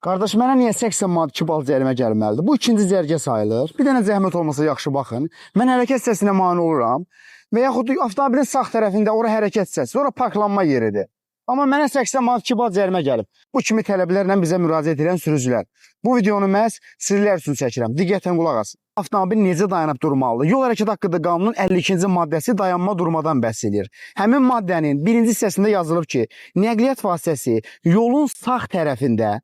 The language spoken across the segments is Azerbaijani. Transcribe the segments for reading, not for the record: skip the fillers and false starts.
Qardaş, mənə niyə 80 manat 2 bal cərimə gəlməlidir? Bu ikinci cərgə sayılır. Bir dənə zəhmət olmasa yaxşı baxın. Mən hərəkət hissəsinə mane oluram. Və yaxud avtomobilin sağ tərəfində ora hərəkət hissəsi, ora parklanma yeridir. Amma mənə 80 manat 2 bal cərimə gəlib. Bu kimi tələblərlə bizə müraciət edən sürücülər. Bu videonu məhz sizlər üçün çəkirəm. Diqqətən qulaq asın. Avtomobil necə dayanıb durmalıdır? Yol hərəkəti haqqında qanunun 52-ci maddəsi dayanma durmadan bəhs edir. Həmin maddənin birinci hissəsində yazılıb ki, nəqliyyat vasitəsi yolun sağ tərəfində,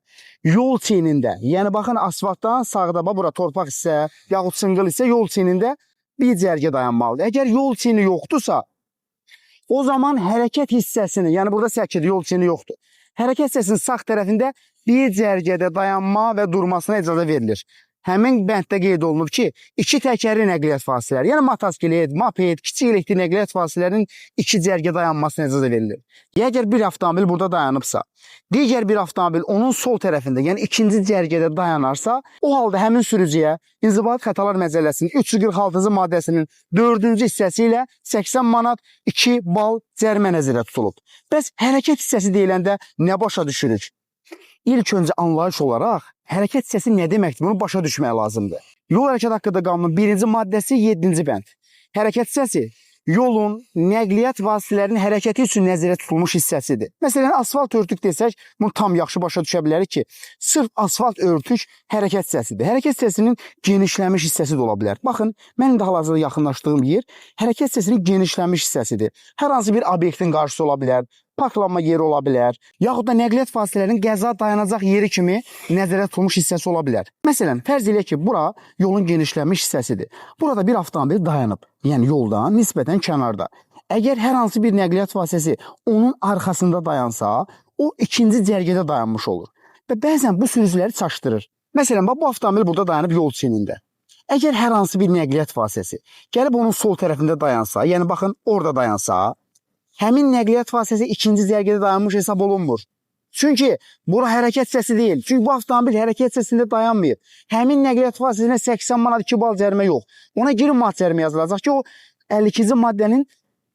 yol çiynində, yəni baxın asfaltdan sağda bura torpaq hissə, yaxud çınqıl hissə yol çiynində bir cərgə dayanmalıdır. Əgər yol çiyni yoxdursa, o zaman hərəkət hissəsini, yəni burada səkidir, yol çiyni yoxdur. Hərəkət hissəsinin sağ tərəfində bir cərgədə dayanma və durmasına icazə verilir. Həmin bənddə qeyd olunub ki, iki təkərli nəqliyyat vasitələri, yəni motosiklet, moped, kiçik elektrik nəqliyyat vasitələrinin iki cərgə dayanmasına icazə verilir. Əgər bir avtomobil burada dayanıbsa, digər bir avtomobil onun sol tərəfində, yəni ikinci cərgədə dayanarsa, o halda həmin sürücüyə İnzibati Xətalar Məcəlləsinin 346-cı maddəsinin 4-cü hissəsi ilə 80 manat 2 bal cərimə nəzərdə tutulub. Bəs hərəkət hissəsi deyiləndə nə başa düşürük? İlk öncə anlayış olaraq hərəkət hissəsi nə deməkdir? Bunu başa düşmək lazımdır. Yol hərəkəti haqqında qanunun 1-ci maddəsi 7-ci bənd. Hərəkət hissəsi yolun nəqliyyat vasitələrinin hərəkəti üçün nəzərdə tutulmuş hissəsidir. Məsələn, asfalt örtük desək, bunu tam yaxşı başa düşə bilərik ki, sırf asfalt örtük hərəkət hissəsidir. Hərəkət hissəsinin genişlənmiş hissəsi də ola bilər. Baxın, mənim də hal-hazırda yaxınlaşdığım yer hərəkət hissəsinin genişlənmiş hissəsidir. Hər hansı bir obyektin qarşısı ola bilər, parklanma yeri ola bilər, yaxud da nəqliyyat vasitələrinin qəza dayanacaq yeri kimi nəzərdə tutulmuş hissəsi ola bilər. Məsələn, fərz eləyək ki, bura yolun genişlənmiş hissəsidir. Burada bir avtomobil dayanıb, yəni yoldan nisbətən kənarda. Əgər hər hansı bir nəqliyyat vasitəsi onun arxasında dayansa, o ikinci cərgədə dayanmış olur. Və bəzən bu sürücüləri çaşdırır. Məsələn, bu avtomobil burada dayanıb yol çiynində. Əgər hər hansı bir nəqliyyat vasitəsi gəlib onun sol tərəfində dayansa, yəni baxın, orada dayansa, həmin nəqliyyat vasitəsi ikinci cərgədə dayanmış hesab olunmur. Çünki bura hərəkət hissəsi deyil. Çünki bu avtomobil hərəkət hissəsində dayanmıyor. Həmin nəqliyyat vasitəsinə 80 manat 2 bal cərimə yox. Ona 20 manat cərimə yazılacaq ki, o 52-ci maddənin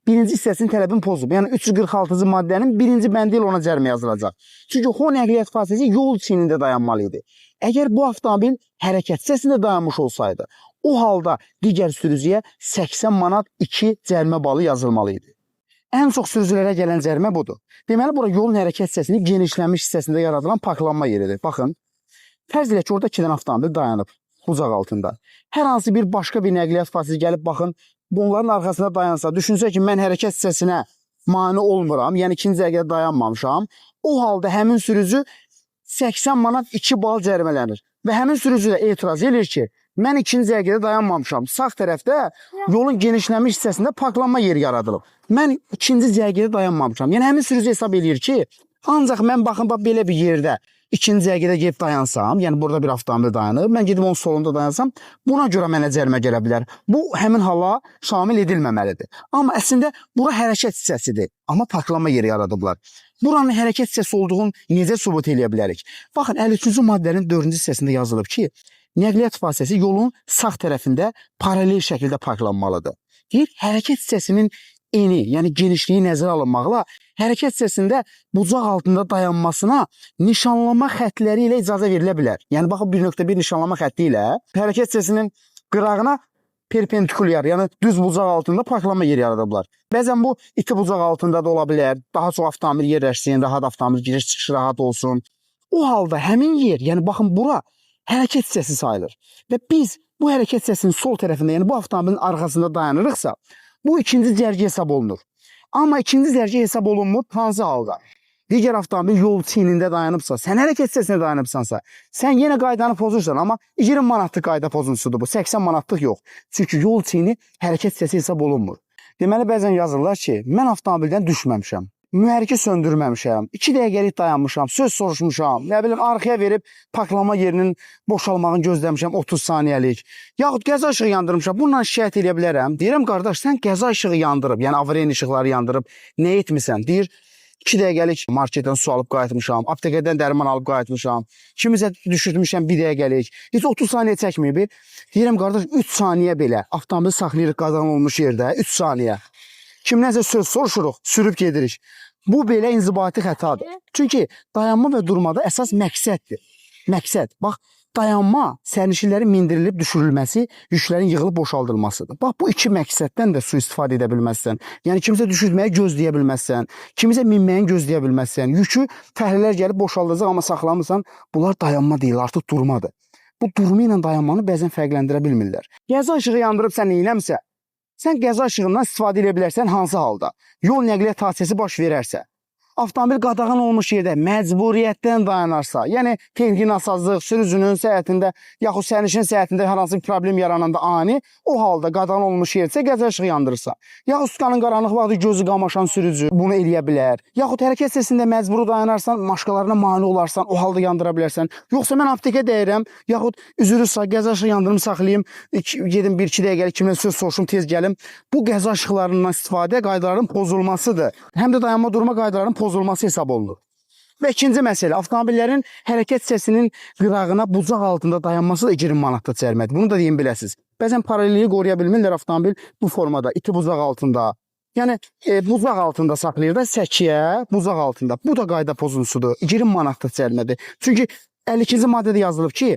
birinci hissəsinin tələbini pozub. Yəni 346-cı maddənin birinci bəndi ilə ona cərimə yazılacaq. Çünki o nəqliyyat vasitəsi yol çiynində dayanmalı idi. Əgər bu avtomobil hərəkət hissəsində dayanmış olsaydı, o halda digər sürücüyə 80 manat 2 cərimə balı yazılmalı idi. Ən çox sürücülərə gələn cərimə budur. Deməli, bura yolun hərəkət hissəsinin genişlənmiş hissəsində yaradılan parklanma yeridir. Baxın, fərz elə ki, orada 2 dənə avtomobil dayanıb bucaq altında. Hər hansı bir başqa bir nəqliyyat vasitəsi gəlib, baxın, bunların arxasında dayansa, düşünsə ki, mən hərəkət hissəsinə mane olmuram, yəni ikinci cərgədə dayanmamışam, o halda həmin sürücü 80 manat 2 bal cərimələnir. Və həmin sürücü də etiraz edir ki, mən ikinci cərgədə dayanmamışam. Sağ tərəfdə yolun genişlənmiş hissəsində parklanma yeri yaradılıb. Mən ikinci cərgədə dayanmamışam. Yəni həmin sürücü hesab edir ki, ancaq mən baxın belə bir yerdə ikinci cərgədə gedib dayansam, yəni burada bir avtomobil dayanıb, mən gedib onun solunda dayansam, buna görə mənə cərimə gələ bilər. Bu həmin hala şamil edilməməlidir. Amma əslində bura hərəkət hissəsidir. Amma parklanma yeri yaradıblar. Buranın hərəkət hissəsi olduğunu necə sübut edə bilərik? Baxın, 53-cü maddənin 4-cü hissəsində yazılıb ki, nəqliyyat vasitəsi yolun sağ tərəfində paralel şəkildə parklanmalıdır. Deyir, hərəkət hissəsinin eni, yəni genişliyi nəzərə alınmaqla hərəkət hissəsində bucaq altında dayanmasına nişanlama xəttləri ilə icazə verilə bilər. Yəni, baxın, 1.1 nişanlama xətti ilə hərəkət hissəsinin qırağına perpendikulyar, yəni düz bucaq altında parklanma yeri yaradıblar. Bəzən bu iti bucaq altında da ola bilər, daha çox avtomobil yerləşsin, daha da avtomobil giriş-çıxış rahat olsun. O halda həmin yer, yəni baxın, bura hərəkət hissəsi sayılır. Və biz bu hərəkət hissəsinin sol tərəfində, yəni bu avtomobilin arxasında dayanırıqsa, bu ikinci cərgə hesab olunur. Amma ikinci cərgə hesab olunmur hansı halda? Digər avtomobil yol çiynində dayanıbsa, sən hərəkət hissəsində dayanıbsansa, sən yenə qaydanı pozursan, amma 20 manatlıq qayda pozuntusudur bu, 80 manatlıq yox. Çünki yol çiyni hərəkət hissəsi hesab olunmur. Deməli, bəzən yazırlar ki, mən avtomobildən düşməmişəm. Mühərriki söndürməmişəm, 2 dəqiqəlik dayanmışam, söz soruşmuşam, nə bilim, arxaya verib parklanma yerinin boşalmağını gözləmişəm 30 saniyəlik. Yaxud qəza işığı yandırmışam, bununla şikayət edə bilərəm. Deyirəm, qardaş, sən qəza işığı yandırıb, yəni avariya işıqları yandırıb, nə etmirsən? Deyir, 2 dəqiqəlik marketdən su alıb qayıtmışam, aptekədən dərman alıb qayıtmışam, kimizə düşürtmüşəm 1 dəqiqəlik, heç 30 saniyə çəkməyib. Deyirəm, qardaş, 3 saniyə belə avtomobil saxlayırıq qazan olmuş yerdə, 3 saniyə. Kimdənsə söz soruşuruq, sürüb gedirik. Bu belə inzibati xətadır. Çünki dayanma və durmada əsas məqsəddir. Məqsəd, bax, dayanma sərnişinlərin mindirilib düşürülməsi, yüklərin yığılıb boşaldılmasıdır. Bax, bu iki məqsəddən də sui-istifadə edə bilməzsən. Yəni, kimisə düşürməyi gözləyə bilməzsən, kimisə minməyin gözləyə bilməzsən. Yükü fəhlilər gəlib boşaldacaq, amma saxlamırsan, bunlar dayanma deyil, artıq durmadır. Bu durma ilə dayanmanı bəzən fərqləndirə bilmirlər. Qəza işığı yandırıb sən neyləmsə, sən qəza işığından istifadə edə bilərsən hansı halda? Yol nəqliyyat hadisəsi baş verərsə, avtomobil qadağan olmuş yerdə məcburiyyətdən dayanarsa, yəni texniki nasazlıq, sürücünün səyahətində, yaxud sərnişinin səyahətində hər hansı bir problem yarananda ani, o halda qadağan olmuş yersə qəza işığı yandırırsa, yaxud sukanın qaranlıq vaxtı gözü qamaşan sürücü bunu eləyə bilər, yaxud hərəkət hissəsində məcburi dayanarsan, maşqalarına mane olarsan, o halda yandıra bilərsən. Yoxsa mən aptekə dəyirəm, yaxud üzrüsə qəza işığı yandırım saxlayım, gedim 1-2 dəqiqəlik kimdən söz soruşum, tez gəlim. Bu qəza işıqlarından istifadə qaydaların pozulmasıdır. Həm də dayanma durma qaydaların pozulması hesab olunur. Və ikinci məsələ, avtomobillərin hərəkət hissəsinin qırağına bucaq altında dayanması da 20 manatda cərimədir. Bunu da deyim biləsiniz. Bəzən paralelliyi qoruya bilmirlər avtomobil bu formada, iti bucaq altında. Yəni, bucaq altında saxlayır da səkiyə, bucaq altında. Bu da qayda pozuntusudur. 20 manatda cərimədir. Çünki 52-ci maddədə yazılıb ki,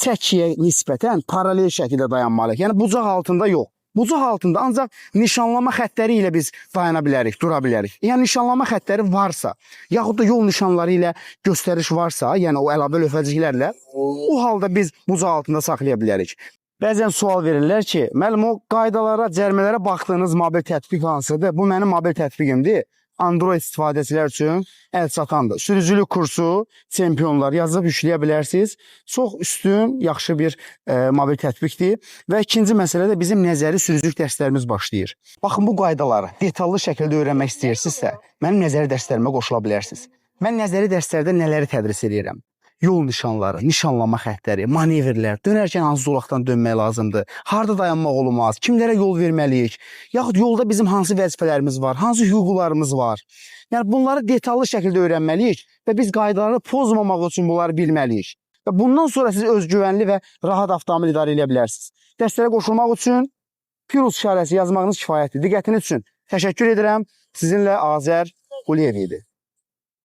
səkiyə nisbətən paralel şəkildə dayanmalıyıq. Yəni, bucaq altında yox. Bucaq altında ancaq nişanlama xəttləri ilə biz dayana bilərik, dura bilərik. Yəni, nişanlama xəttləri varsa, yaxud da yol nişanları ilə göstəriş varsa, yəni o əlavə lövhəciklərlə, o halda biz bucaq altında saxlaya bilərik. Bəzən sual verirlər ki, müəllim, o qaydalara, cərimələrə baxdığınız mobil tətbiq hansıdır? Bu mənim mobil tətbiqimdir. Android istifadəçilər üçün əl çatandır. Sürücülük kursu, çempionlar yazıb yükləyə bilərsiniz. Çox üstün, yaxşı bir mobil tətbiqdir. Və ikinci məsələ də bizim nəzəri sürücülük dərslərimiz başlayır. Baxın, bu qaydaları detallı şəkildə öyrənmək istəyirsinizsə, mənim nəzəri dərslərimə qoşula bilərsiniz. Mən nəzəri dərslərdə nələri tədris edirəm? Yol nişanları, nişanlama xəttləri, manevrlər, dönərkən hansı zolaqdan dönmək lazımdır, harda dayanmaq olmaz, kimlərə yol verməliyik, yaxud yolda bizim hansı vəzifələrimiz var, hansı hüquqlarımız var. Yəni, bunları detallı şəkildə öyrənməliyik və biz qaydaları pozmamaq üçün bunları bilməliyik. Və bundan sonra siz özgüvənli və rahat avtomobil idarə edə bilərsiniz. Dərslərə qoşulmaq üçün plus işarəsi yazmağınız kifayətdir. Diqqətiniz üçün təşəkkür edirəm. Sizinlə Azər Quliyev idi.